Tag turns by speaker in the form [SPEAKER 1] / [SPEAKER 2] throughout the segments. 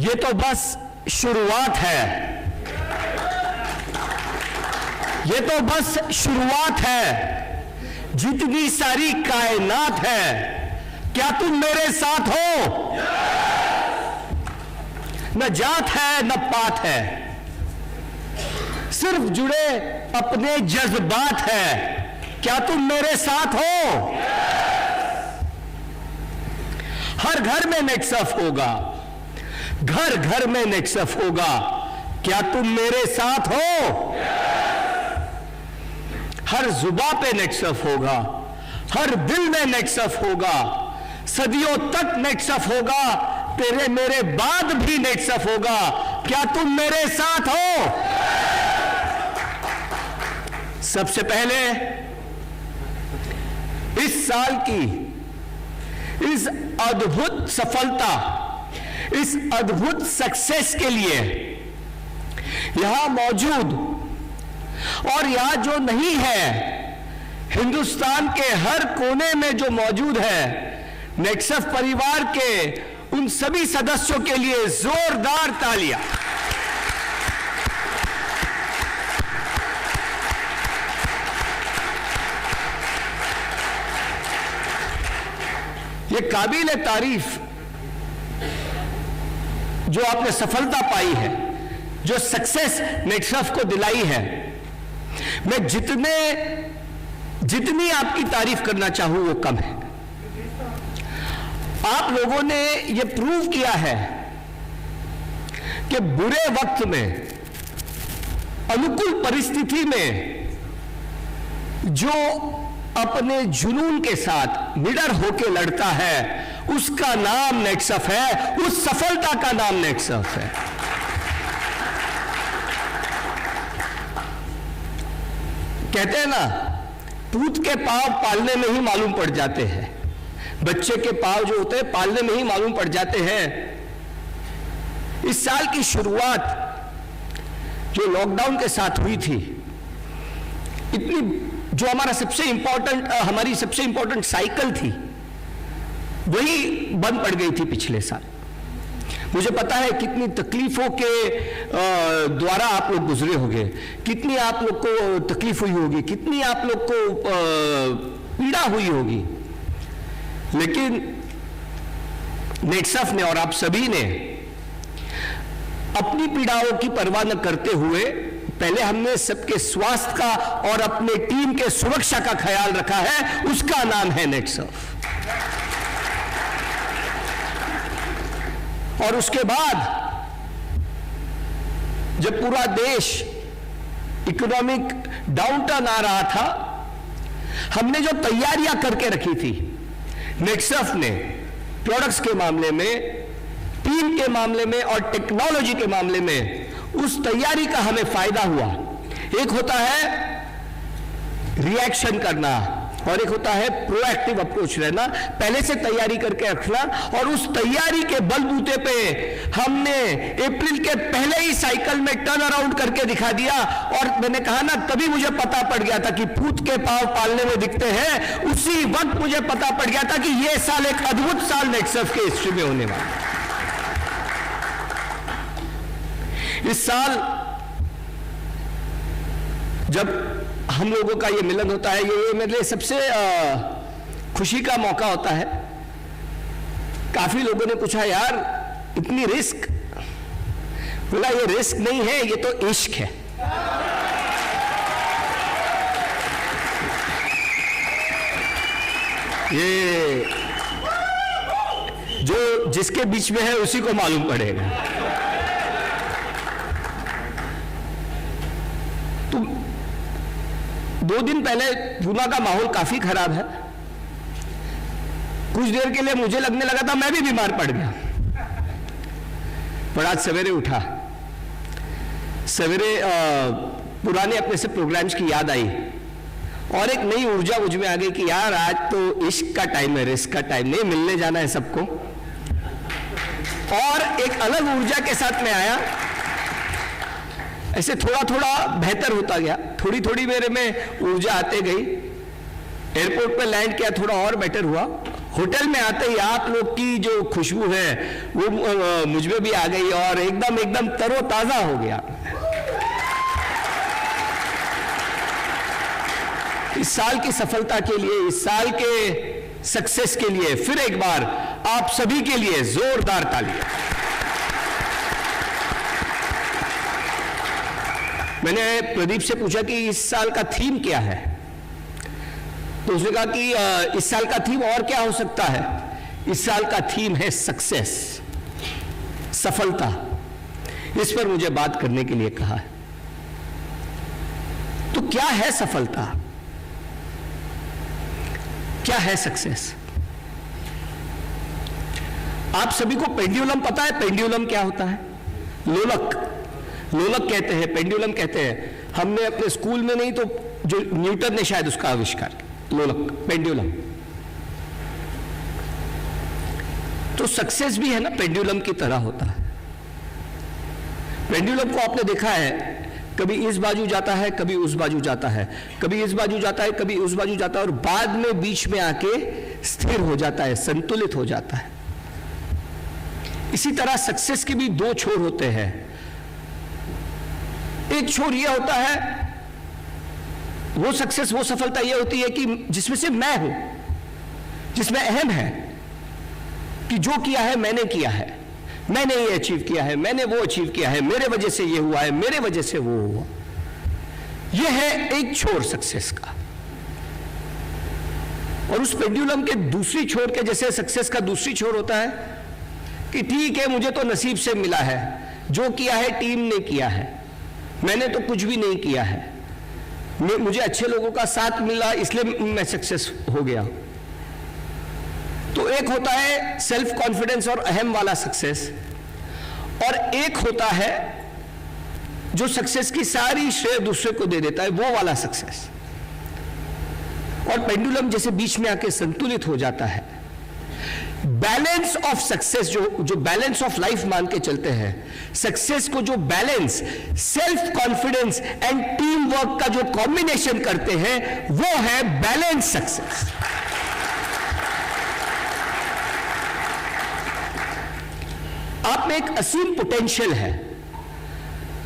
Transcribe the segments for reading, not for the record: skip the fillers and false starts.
[SPEAKER 1] ये तो बस शुरुआत है, ये तो बस शुरुआत है। जितनी सारी कायनात है, क्या तुम मेरे साथ हो? न जात है न पात है, सिर्फ जुड़े अपने जज्बात है। क्या तुम मेरे साथ हो? हर घर में नेक्सफ होगा, घर घर में नेक्सफ होगा। क्या तुम मेरे साथ हो? हर जुबां पे नेक्सफ होगा, हर दिल में नेक्सफ होगा। सदियों तक नेक्सफ होगा, तेरे मेरे बाद भी नेक्सफ होगा। क्या तुम मेरे साथ हो? सबसे पहले इस साल की इस अद्भुत सफलता, इस अद्भुत सक्सेस के लिए यहां मौजूद और यहां जो नहीं है, हिंदुस्तान के हर कोने में जो मौजूद है, नेक्सफ परिवार के उन सभी सदस्यों के लिए जोरदार तालियां। ये काबिल तारीफ जो आपने सफलता पाई है, जो सक्सेस नेक्सफ को दिलाई है, मैं जितनी आपकी तारीफ करना चाहूं वो कम है। आप लोगों ने ये प्रूव किया है कि बुरे वक्त में, अनुकूल परिस्थिति में जो अपने जुनून के साथ निडर होकर लड़ता है, उसका नाम नेक्सफ है, उस सफलता का नाम नेक्सफ है। कहते हैं ना, पूत के पांव पालने में ही मालूम पड़ जाते हैं। बच्चे के पांव जो होते हैं पालने में ही मालूम पड़ जाते हैं। इस साल की शुरुआत जो लॉकडाउन के साथ हुई थी, इतनी जो हमारी सबसे इंपॉर्टेंट साइकिल थी, वही बंद पड़ गई थी पिछले साल। मुझे पता है कितनी तकलीफों के द्वारा आप लोग गुजरे होंगे, कितनी आप लोग को तकलीफ हुई होगी, कितनी आप लोग को पीड़ा हुई होगी। लेकिन नेक्सफ ने और आप सभी ने अपनी पीड़ाओं की परवाह न करते हुए पहले हमने सबके स्वास्थ्य का और अपने टीम के सुरक्षा का ख्याल रखा है। उसका नाम है नेक्सफ। और उसके बाद जब पूरा देश इकोनॉमिक डाउनटर्न आ रहा था, हमने जो तैयारियां करके रखी थी, नेक्सफ ने प्रोडक्ट्स के मामले में, टीम के मामले में और टेक्नोलॉजी के मामले में, उस तैयारी का हमें फायदा हुआ। एक होता है रिएक्शन करना और एक होता है प्रोएक्टिव अप्रोच रहना, पहले से तैयारी करके रखना। और उस तैयारी के बलबूते पे हमने अप्रैल के पहले ही साइकिल में टर्न अराउंड करके दिखा दिया। और मैंने कहा ना, तभी मुझे पता पड़ गया था कि पूत के पांव पालने में दिखते हैं। उसी वक्त मुझे पता पड़ गया था कि यह साल एक अद्भुत साल नेक्सफ के हिस्ट्री में होने वाला। इस साल जब हम लोगों का ये मिलन होता है, ये मेरे लिए सबसे खुशी का मौका होता है। काफी लोगों ने पूछा, यार इतनी रिस्क? बोला ये रिस्क नहीं है, ये तो इश्क है। ये जो जिसके बीच में है उसी को मालूम पड़ेगा। तो 2 दिन पहले पूना का माहौल काफी खराब है। कुछ देर के लिए मुझे लगने लगा था मैं भी बीमार पड़ गया। पर आज सवेरे उठा, सवेरे पुराने अपने से प्रोग्राम्स की याद आई और एक नई ऊर्जा मुझ में आ गई कि यार आज तो इश्क का टाइम है, रिस्क का टाइम नहीं, मिलने जाना है सबको। और एक अलग ऊर्जा के साथ में आया। ऐसे थोड़ा थोड़ा बेहतर होता गया, थोड़ी थोड़ी मेरे में ऊर्जा आते गई। एयरपोर्ट पे लैंड किया, थोड़ा और बेटर हुआ। होटल में आते ही आप लोग की जो खुशबू है वो मुझ में भी आ गई और एकदम तरोताजा हो गया। इस साल की सफलता के लिए, इस साल के सक्सेस के लिए फिर एक बार आप सभी के लिए जोरदार तालियां। मैंने प्रदीप से पूछा कि इस साल का थीम क्या है, तो उसने कहा कि इस साल का थीम और क्या हो सकता है। इस साल का थीम है सक्सेस, सफलता। इस पर मुझे बात करने के लिए कहा है। तो क्या है सफलता, क्या है सक्सेस? आप सभी को पेंडुलम पता है? पेंडुलम क्या होता है? लोलक, लोलक कहते हैं, पेंडुलम कहते हैं। हमने अपने स्कूल में नहीं तो जो न्यूटन ने शायद उसका आविष्कार किया, लोलक, पेंडुलम। तो सक्सेस भी है ना पेंडुलम की तरह होता है। पेंडुलम को आपने देखा है, कभी इस बाजू जाता है, कभी उस बाजू जाता है, कभी इस बाजू जाता है, कभी उस बाजू जाता है, और बाद में बीच में आके स्थिर हो जाता है, संतुलित हो जाता है। इसी तरह सक्सेस के भी दो छोर होते हैं। एक छोर यह होता है, वो सक्सेस, वो सफलता यह होती है कि जिसमें से मैं हूं, जिसमें अहम है कि जो किया है मैंने किया है, मैंने ये अचीव किया है, मैंने वो अचीव किया है, मेरे वजह से ये हुआ है, मेरे वजह से वो हुआ। यह है एक छोर सक्सेस का। और उस पेंडुलम के दूसरी छोर के जैसे सक्सेस का दूसरी छोर होता है कि ठीक है, मुझे तो नसीब से मिला है, जो किया है टीम ने किया है, मैंने तो कुछ भी नहीं किया है, मुझे अच्छे लोगों का साथ मिला इसलिए मैं सक्सेस हो गया। तो एक होता है सेल्फ कॉन्फिडेंस और अहम वाला सक्सेस, और एक होता है जो सक्सेस की सारी श्रेय दूसरे को दे देता है, वो वाला सक्सेस। और पेंडुलम जैसे बीच में आके संतुलित हो जाता है। बैलेंस ऑफ सक्सेस, जो बैलेंस ऑफ लाइफ मान के चलते हैं, सक्सेस को जो balance self confidence and team work का जो कॉम्बिनेशन करते हैं, वो है बैलेंस सक्सेस। आप में एक असीम पोटेंशियल है,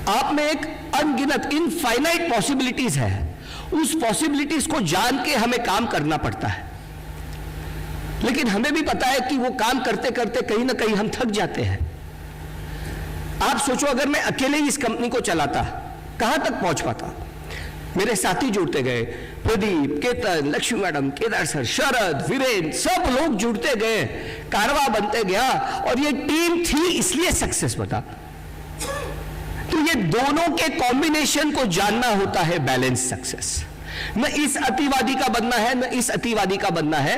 [SPEAKER 1] आप में एक अनगिनत इनफाइनाइट पॉसिबिलिटीज है। उस पॉसिबिलिटीज को जान के हमें काम करना पड़ता है, लेकिन हमें भी पता है कि वो काम करते करते कहीं ना कहीं हम थक जाते हैं। आप सोचो, अगर मैं अकेले ही इस कंपनी को चलाता, कहां तक पहुंच पाता? मेरे साथी जुड़ते गए, प्रदीप, केतन, लक्ष्मी मैडम, केदार सर, शरद, वीरेंद्र, सब लोग जुड़ते गए, कारवा बनते गया, और ये टीम थी इसलिए सक्सेस बता। तो ये दोनों के कॉम्बिनेशन को जानना होता है बैलेंस सक्सेस। न इस अतिवादी का बनना है, न इस अतिवादी का बनना है।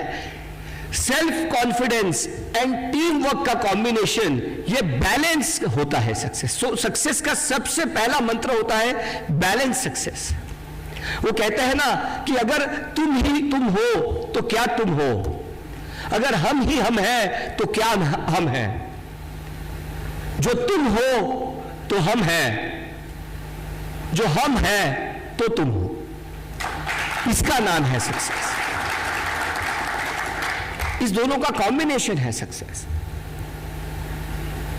[SPEAKER 1] Self confidence and team work का कॉम्बिनेशन, ये बैलेंस होता है सक्सेस। सो सक्सेस का सबसे पहला मंत्र होता है बैलेंस सक्सेस। वो कहते हैं ना कि अगर तुम ही तुम हो तो क्या तुम हो, अगर हम ही हम हैं तो क्या हम हैं, जो तुम हो तो हम हैं, जो हम हैं तो तुम हो। इसका नाम है सक्सेस। इस दोनों का कॉम्बिनेशन है सक्सेस।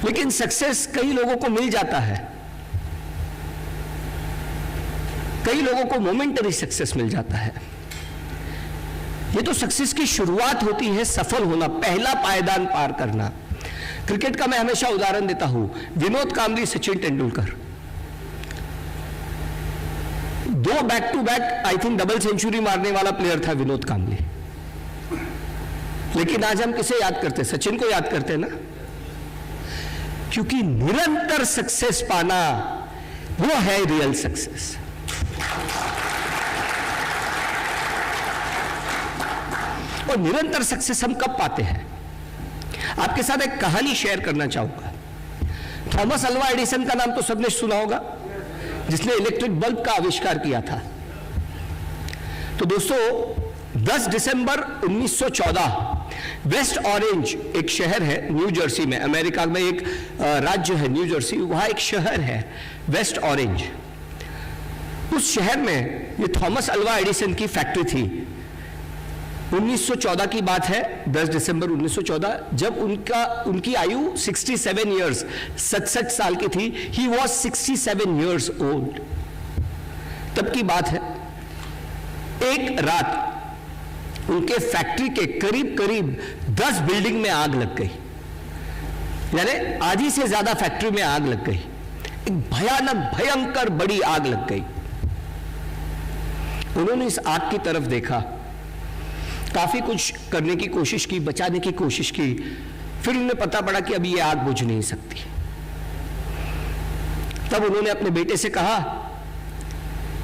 [SPEAKER 1] लेकिन सक्सेस कई लोगों को मिल जाता है, कई लोगों को मोमेंटरी सक्सेस मिल जाता है। ये तो सक्सेस की शुरुआत होती है, सफल होना, पहला पायदान पार करना। क्रिकेट का मैं हमेशा उदाहरण देता हूं, Vinod Kambli, Sachin Tendulkar, 2 back to back I think double century मारने वाला प्लेयर था विनोद कांबली। लेकिन आज हम किसे याद करते? सचिन को याद करते ना, क्योंकि निरंतर सक्सेस पाना वो है रियल सक्सेस। और निरंतर सक्सेस हम कब पाते हैं? आपके साथ एक कहानी शेयर करना चाहूंगा। थॉमस अल्वा एडिसन का नाम तो सबने सुना होगा, जिसने इलेक्ट्रिक बल्ब का आविष्कार किया था। तो दोस्तों, 10 दिसंबर 1914 वेस्ट ऑरेंज एक शहर है न्यू जर्सी में, अमेरिका में एक राज्य है न्यू जर्सी, वहां एक शहर है वेस्ट ऑरेंज। उस शहर में ये थॉमस अल्वा एडिसन की फैक्ट्री थी। 1914 की बात है, 10 दिसंबर 1914, जब उनकी आयु 67 ईयर्स 67 साल की थी। He was 67 years old. तब की बात है, एक रात उनके फैक्ट्री के करीब करीब 10 बिल्डिंग में आग लग गई, यानी आधी से ज्यादा फैक्ट्री में आग लग गई। एक भयानक भयंकर बड़ी आग लग गई। उन्होंने इस आग की तरफ देखा, काफी कुछ करने की कोशिश की, बचाने की कोशिश की, फिर उन्हें पता पड़ा कि अभी ये आग बुझ नहीं सकती। तब उन्होंने अपने बेटे से कहा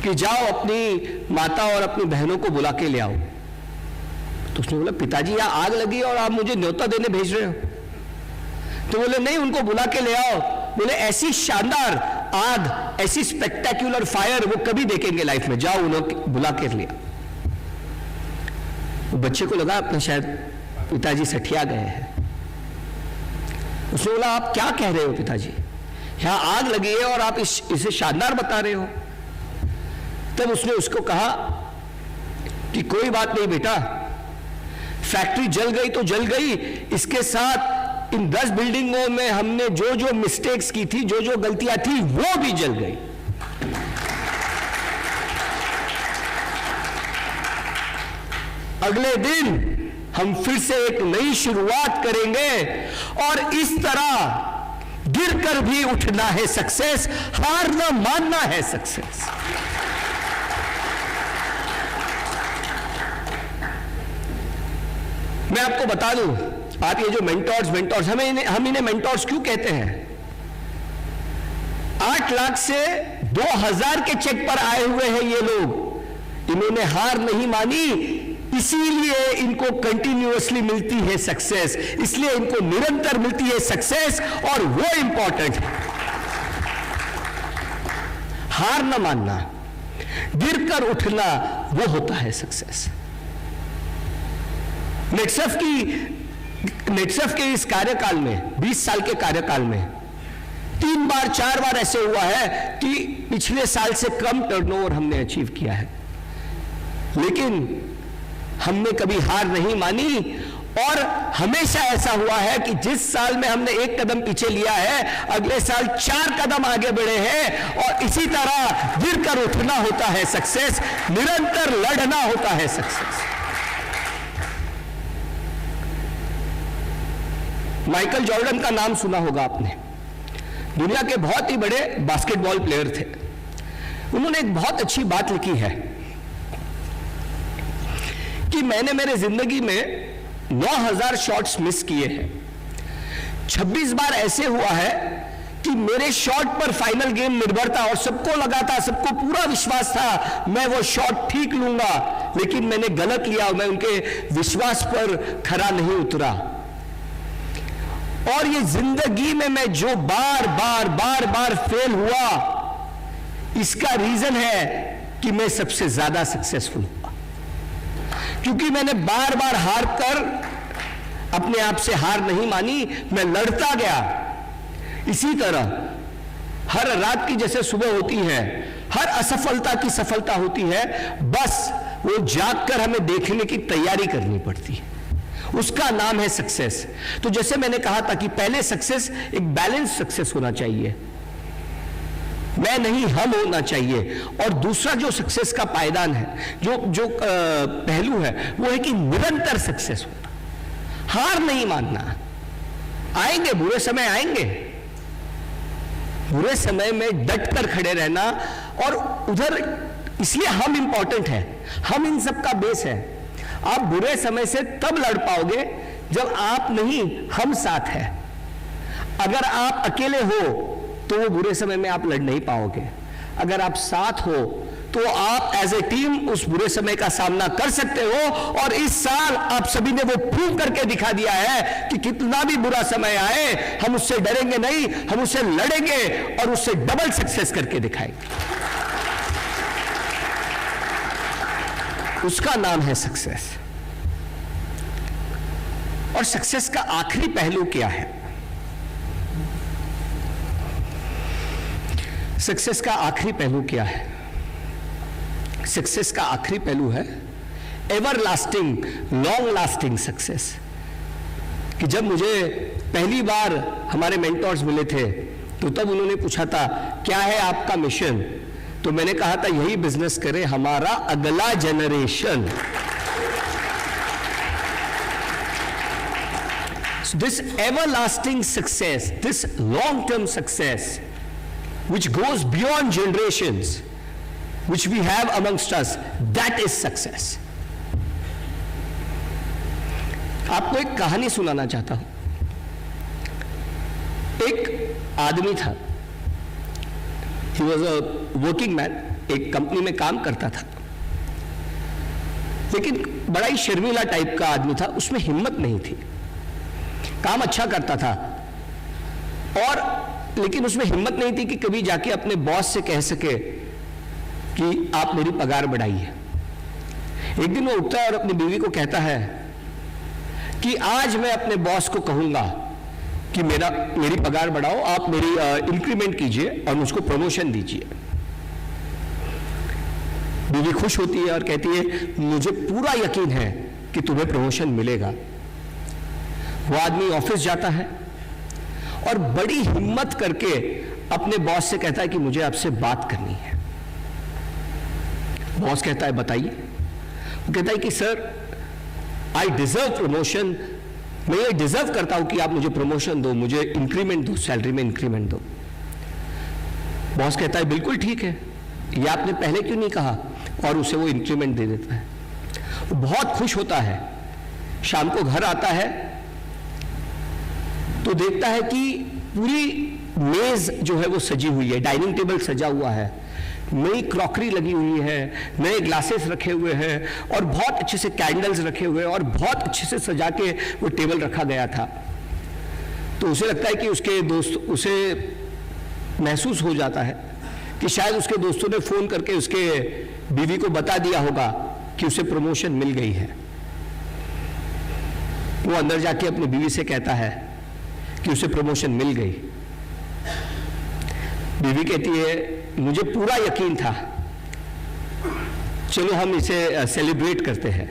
[SPEAKER 1] कि जाओ अपनी माता और अपनी बहनों को बुला के ले आओ। तो उसने बोला, पिताजी यहां आग लगी और आप मुझे न्योता देने भेज रहे हो? तो बोले, नहीं, उनको बुला के ले आओ। बोले, ऐसी शानदार आग, ऐसी स्पेक्टेक्युलर फायर वो कभी देखेंगे लाइफ में, जाओ उन्हें बुला के लिया। बच्चे को लगा अपने शायद पिताजी सठिया गए हैं। उसने बोला, आप क्या कह रहे हो पिताजी, यहां आग लगी है और आप इसे शानदार बता रहे हो? तब उसने उसको कहा कि कोई बात नहीं बेटा, फैक्ट्री जल गई तो जल गई, इसके साथ इन 10 बिल्डिंगों में हमने जो जो मिस्टेक्स की थी, जो जो गलतियां थी, वो भी जल गई। अगले दिन हम फिर से एक नई शुरुआत करेंगे और इस तरह गिरकर भी उठना है सक्सेस, हार न मानना है सक्सेस। मैं आपको बता दूं, आप ये जो मेंटोर्स हम इन्हें मेंटोर्स क्यों कहते हैं? 8 लाख से 2000 के चेक पर आए हुए हैं ये लोग। इन्होंने हार नहीं मानी, इसीलिए इनको कंटिन्यूअसली मिलती है सक्सेस, इसलिए इनको निरंतर मिलती है सक्सेस, और वो इंपॉर्टेंट है। हार न मानना, गिरकर उठना, वो होता है सक्सेस। नेटसर्फ के इस कार्यकाल में, 20 साल के कार्यकाल में 3 बार 4 बार ऐसे हुआ है कि पिछले साल से कम टर्नओवर हमने अचीव किया है, लेकिन हमने कभी हार नहीं मानी, और हमेशा ऐसा हुआ है कि जिस साल में हमने 1 कदम पीछे लिया है, अगले साल 4 कदम आगे बढ़े हैं। और इसी तरह गिरकर उठना होता है सक्सेस, निरंतर लड़ना होता है सक्सेस। माइकल जॉर्डन का नाम सुना होगा आपने, दुनिया के बहुत ही बड़े बास्केटबॉल प्लेयर थे। उन्होंने एक बहुत अच्छी बात लिखी है कि मैंने मेरे जिंदगी में 9000 शॉट्स मिस किए हैं। 26 बार ऐसे हुआ है कि मेरे शॉट पर फाइनल गेम निर्भर था और सबको लगा था, सबको पूरा विश्वास था मैं वो शॉट ठीक लूंगा, लेकिन मैंने गलत लिया, मैं उनके विश्वास पर खरा नहीं उतरा। और ये जिंदगी में मैं जो बार बार फेल हुआ, इसका रीजन है कि मैं सबसे ज्यादा सक्सेसफुल हुआ, क्योंकि मैंने बार बार हार कर अपने आप से हार नहीं मानी, मैं लड़ता गया। इसी तरह हर रात की जैसे सुबह होती है, हर असफलता की सफलता होती है, बस वो जागकर हमें देखने की तैयारी करनी पड़ती है, उसका नाम है सक्सेस। तो जैसे मैंने कहा था कि पहले सक्सेस एक बैलेंस सक्सेस होना चाहिए, मैं नहीं हम होना चाहिए। और दूसरा जो सक्सेस का पायदान है, जो पहलू है, वो है कि निरंतर सक्सेस होना, हार नहीं मानना। आएंगे बुरे समय, आएंगे, बुरे समय में डटकर खड़े रहना। और उधर इसलिए हम इंपॉर्टेंट है, हम इन सब का बेस है। आप बुरे समय से तब लड़ पाओगे जब आप नहीं, हम साथ है। अगर आप अकेले हो तो वो बुरे समय में आप लड़ नहीं पाओगे। अगर आप साथ हो तो आप एज ए टीम उस बुरे समय का सामना कर सकते हो। और इस साल आप सभी ने वो प्रूव करके दिखा दिया है कि कितना भी बुरा समय आए, हम उससे डरेंगे नहीं, हम उससे लड़ेंगे और उससे डबल सक्सेस करके दिखाएंगे। उसका नाम है सक्सेस। और सक्सेस का आखिरी पहलू क्या है? सक्सेस का आखिरी पहलू क्या है? सक्सेस का आखिरी पहलू है ever lasting, long lasting success. कि जब मुझे पहली बार हमारे मेंटोर्स मिले थे तो तब उन्होंने पूछा था क्या है आपका मिशन, तो मैंने कहा था यही बिजनेस करे हमारा अगला generation. So this everlasting success, this long-term success, which goes beyond generations, which we have amongst us, that is success. आपको एक कहानी सुनाना चाहता हूं। एक आदमी था, he was a working man, एक कंपनी में काम करता था, लेकिन बड़ा ही शर्मीला टाइप का आदमी था, उसमें हिम्मत नहीं थी। काम अच्छा करता था और लेकिन उसमें हिम्मत नहीं थी कि कभी जाके अपने बॉस से कह सके कि आप मेरी पगार बढ़ाइए। एक दिन वो उठता है और अपनी बीवी को कहता है कि आज मैं अपने बॉस को कहूंगा कि मेरी पगार बढ़ाओ, आप मेरी इंक्रीमेंट कीजिए और मुझको प्रमोशन दीजिए। बीवी खुश होती है और कहती है मुझे पूरा यकीन है कि तुम्हें प्रमोशन मिलेगा। वो आदमी ऑफिस जाता है और बड़ी हिम्मत करके अपने बॉस से कहता है कि मुझे आपसे बात करनी है। बॉस कहता है बताइए। वो कहता है कि सर आई डिजर्व प्रमोशन, मैं ये डिजर्व करता हूं कि आप मुझे प्रमोशन दो, मुझे इंक्रीमेंट दो, सैलरी में इंक्रीमेंट दो। बॉस कहता है बिल्कुल ठीक है, ये आपने पहले क्यों नहीं कहा, और उसे वो इंक्रीमेंट दे देता है। वो बहुत खुश होता है। शाम को घर आता है तो देखता है कि पूरी मेज जो है वो सजी हुई है, डाइनिंग टेबल सजा हुआ है, नई क्रॉकरी लगी हुई है, नए ग्लासेस रखे हुए हैं और बहुत अच्छे से कैंडल्स रखे हुए हैं और बहुत अच्छे से सजा के वो टेबल रखा गया था। तो उसे लगता है कि उसके दोस्त, उसे महसूस हो जाता है कि शायद उसके दोस्तों ने फोन करके उसके बीवी को बता दिया होगा कि उसे प्रमोशन मिल गई है। वो अंदर जाके अपनी बीवी से कहता है कि उसे प्रमोशन मिल गई। बीवी कहती है मुझे पूरा यकीन था, चलो हम इसे सेलिब्रेट करते हैं।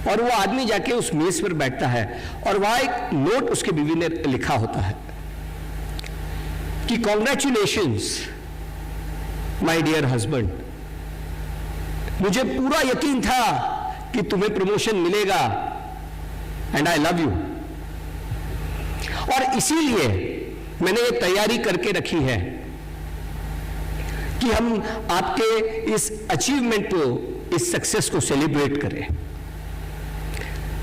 [SPEAKER 1] और वो आदमी जाके उस मेज पर बैठता है और वहां एक नोट उसके बीवी ने लिखा होता है कि कॉन्ग्रेचुलेशंस माय डियर हस्बैंड, मुझे पूरा यकीन था कि तुम्हें प्रमोशन मिलेगा एंड आई लव यू, और इसीलिए मैंने ये तैयारी करके रखी है कि हम आपके इस अचीवमेंट को, इस सक्सेस को सेलिब्रेट करें।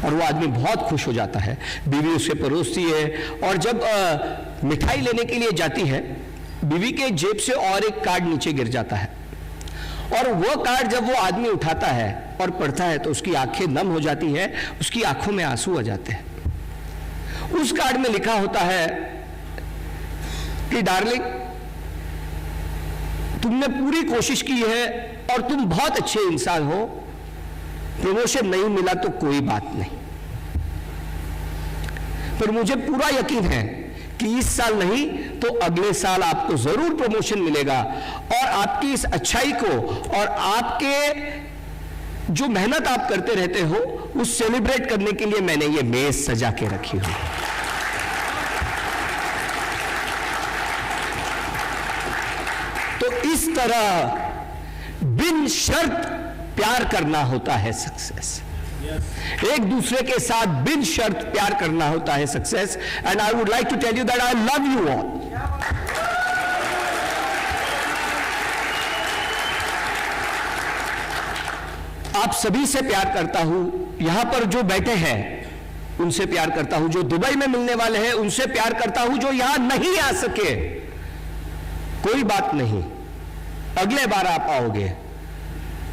[SPEAKER 1] और वो आदमी बहुत खुश हो जाता है। बीवी उसे परोसती है और जब मिठाई लेने के लिए जाती है, बीवी के जेब से और एक कार्ड नीचे गिर जाता है और वो कार्ड जब वो आदमी उठाता है और पढ़ता है तो उसकी आंखें नम हो जाती है, उसकी आंखों में आंसू आ जाते हैं। उस कार्ड में लिखा होता है कि डार्लिंग, तुमने पूरी कोशिश की है और तुम बहुत अच्छे इंसान हो, प्रमोशन नहीं मिला तो कोई बात नहीं, पर मुझे पूरा यकीन है कि इस साल नहीं तो अगले साल आपको जरूर प्रमोशन मिलेगा। और आपकी इस अच्छाई को और आपके जो मेहनत आप करते रहते हो उस सेलिब्रेट करने के लिए मैंने ये मेज सजा के रखी हुई। तो इस तरह बिन शर्त प्यार करना होता है सक्सेस। एक दूसरे के साथ बिन शर्त प्यार करना होता है success. And I would like to tell you that I love you all. आप सभी से प्यार करता हूं, यहां पर जो बैठे हैं उनसे प्यार करता हूं, जो दुबई में मिलने वाले हैं उनसे प्यार करता हूं, जो यहां नहीं आ सके कोई बात नहीं, अगले बार आप आओगे।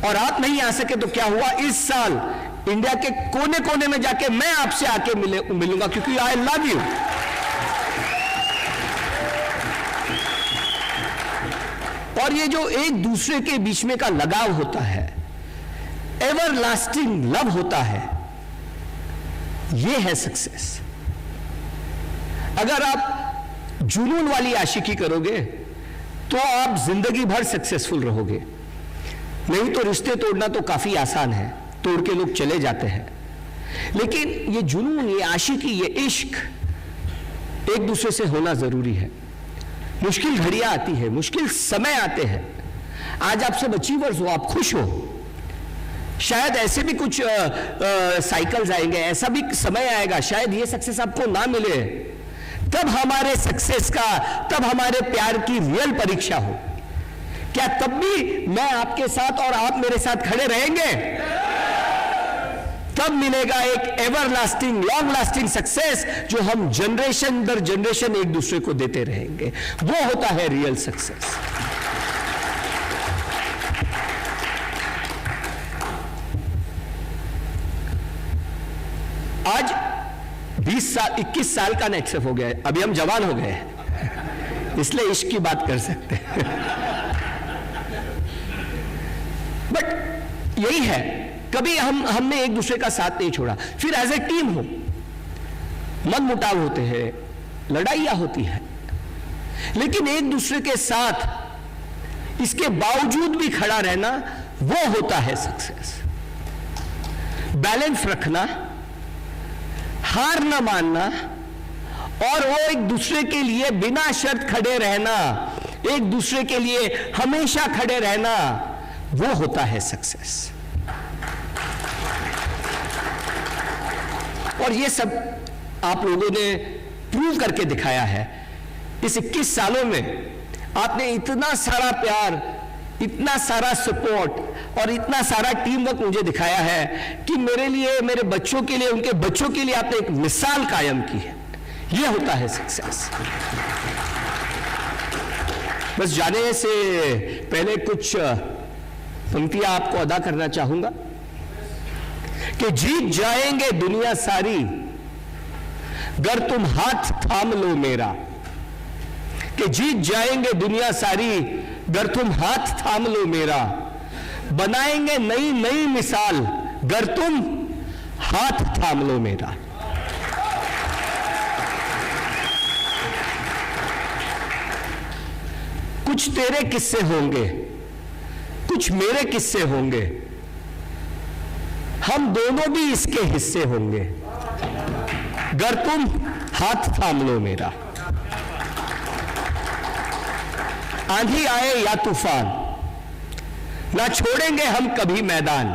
[SPEAKER 1] और आप नहीं आ सके तो क्या हुआ, इस साल इंडिया के कोने कोने में जाके मैं आपसे आके मिलूंगा, क्योंकि आई लव यू। और ये जो एक दूसरे के बीच में का लगाव होता है, एवर लास्टिंग लव होता है, ये है सक्सेस। अगर आप जुनून वाली आशिकी करोगे तो आप जिंदगी भर सक्सेसफुल रहोगे, नहीं तो रिश्ते तोड़ना तो काफी आसान है। तोड़ के लोग चले जाते हैं। लेकिन ये जुनून, ये आशिकी, ये इश्क एक दूसरे से होना जरूरी है। मुश्किल घड़ियां आती है, मुश्किल समय आते हैं। आज आप सब अचीवर्स हो, आप खुश हो, शायद ऐसे भी कुछ साइकिल्स आएंगे, ऐसा भी समय आएगा शायद ये सक्सेस आपको ना मिले, तब हमारे सक्सेस का, तब हमारे प्यार की रियल परीक्षा हो। क्या तब भी मैं आपके साथ और आप मेरे साथ खड़े रहेंगे? तब मिलेगा एक ever lasting, long lasting success जो हम जनरेशन दर जनरेशन एक दूसरे को देते रहेंगे। वो होता है रियल सक्सेस। आज 20 साल 21 साल का नेक्स्ट हो गया है, अभी हम जवान हो गए हैं, इसलिए इश्क की बात कर सकते हैं। बट यही है, कभी हमने एक दूसरे का साथ नहीं छोड़ा। फिर एज ए टीम हो, मन मुटाव होते हैं, लड़ाइयां होती है, लेकिन एक दूसरे के साथ इसके बावजूद भी खड़ा रहना, वो होता है सक्सेस। बैलेंस रखना, हार न मानना, और वो एक दूसरे के लिए बिना शर्त खड़े रहना, एक दूसरे के लिए हमेशा खड़े रहना, वो होता है सक्सेस। और ये सब आप लोगों ने प्रूव करके दिखाया है। इस 21 सालों में आपने इतना सारा प्यार, इतना सारा सपोर्ट और इतना सारा टीम वर्क मुझे दिखाया है कि मेरे लिए, मेरे बच्चों के लिए, उनके बच्चों के लिए आपने एक मिसाल कायम की है। ये होता है सक्सेस। बस जाने से पहले कुछ पंक्तियां आपको अदा करना चाहूंगा कि जीत जाएंगे दुनिया सारी गर तुम हाथ थाम लो मेरा, कि जीत जाएंगे दुनिया सारी गर तुम हाथ थाम लो मेरा, बनाएंगे नई नई मिसाल गर तुम हाथ थाम लो मेरा। कुछ तेरे किस्से होंगे, कुछ मेरे किस्से होंगे, हम दोनों भी इसके हिस्से होंगे गर तुम हाथ थाम लो मेरा। आंधी आए या तूफान ना छोड़ेंगे हम कभी मैदान,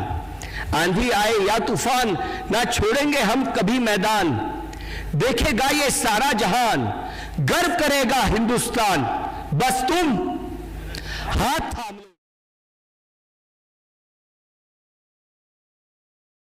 [SPEAKER 1] आंधी आए या तूफान ना छोड़ेंगे हम कभी मैदान, देखेगा ये सारा जहान गर्व करेगा हिंदुस्तान, बस तुम हाथ थाम